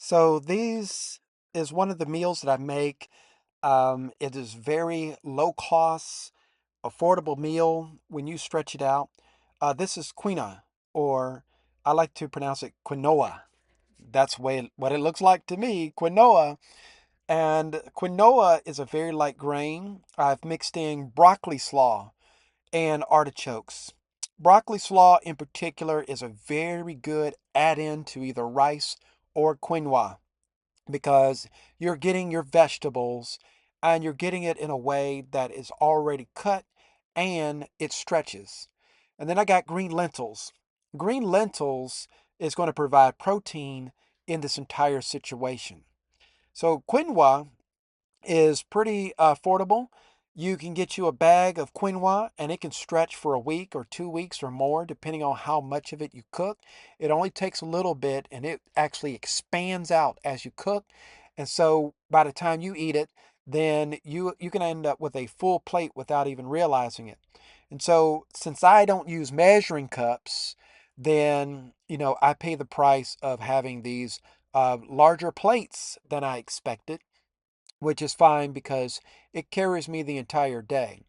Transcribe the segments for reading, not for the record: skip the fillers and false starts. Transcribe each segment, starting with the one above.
So these is one of the meals that I make. It is very low cost, affordable meal when you stretch it out. This is quinoa, or I like to pronounce it quinoa. That's what it looks like to me, quinoa. And quinoa is a very light grain. I've mixed in broccoli slaw and artichokes. Broccoli slaw in particular is a very good add-in to either rice or quinoa because you're getting your vegetables and you're getting it in a way that is already cut and it stretches. And then I got green lentils. Green lentils is going to provide protein in this entire situation. So quinoa is pretty affordable. You can get you a bag of quinoa and it can stretch for a week or 2 weeks or more, depending on how much of it you cook. It only takes a little bit and it actually expands out as you cook. And so by the time you eat it, then you can end up with a full plate without even realizing it. And so since I don't use measuring cups, then I pay the price of having these larger plates than I expected, which is fine because it carries me the entire day.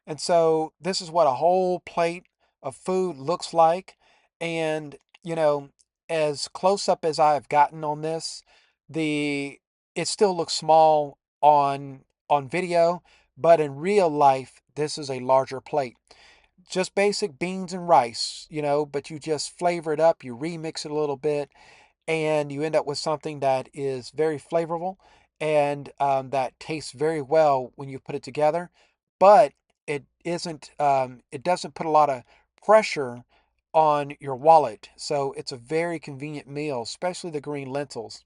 And so this is what a whole plate of food looks like. And, as close up as I've gotten on this, the it still looks small on video, but in real life, this is a larger plate. Just basic beans and rice, but you just flavor it up, you remix it a little bit, and you end up with something that is very flavorful and that tastes very well when you put it together. But it doesn't put a lot of pressure on your wallet. So it's a very convenient meal, especially the green lentils.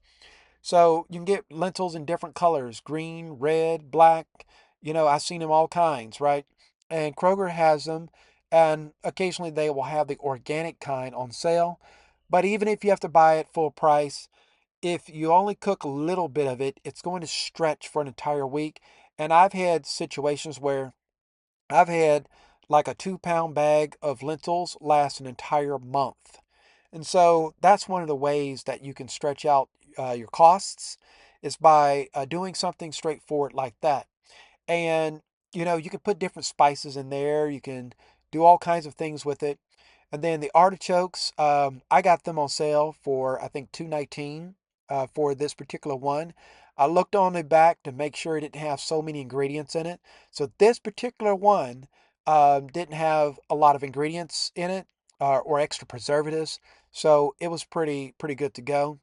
So you can get lentils in different colors: green, red, black. I've seen them all kinds, right? And Kroger has them, and occasionally they will have the organic kind on sale. But even if you have to buy it full price, if you only cook a little bit of it, it's going to stretch for an entire week. And I've had situations where I've had like a 2 pound bag of lentils last an entire month. And so that's one of the ways that you can stretch out your costs is by doing something straightforward like that. And you can put different spices in there. You can do all kinds of things with it. And then the artichokes, I got them on sale for I think 2.19 for this particular one. I looked on the back to make sure it didn't have so many ingredients in it. So this particular one didn't have a lot of ingredients in it or extra preservatives. So it was pretty good to go.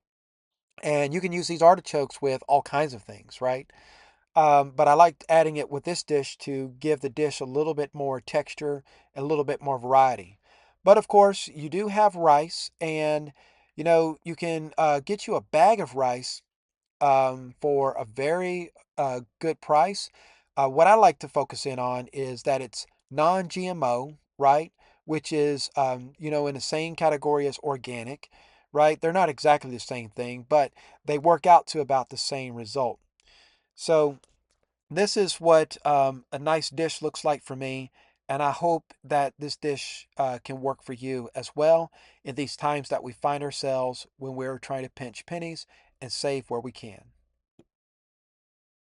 And you can use these artichokes with all kinds of things, right? But I liked adding it with this dish to give the dish a little bit more texture and a little bit more variety. But of course, you do have rice, and you can get you a bag of rice for a very good price. What I like to focus in on is that it's non-GMO, right? Which is, in the same category as organic, right? They're not exactly the same thing, but they work out to about the same result. So this is what a nice dish looks like for me, and I hope that this dish can work for you as well in these times that we find ourselves when we're trying to pinch pennies and save where we can.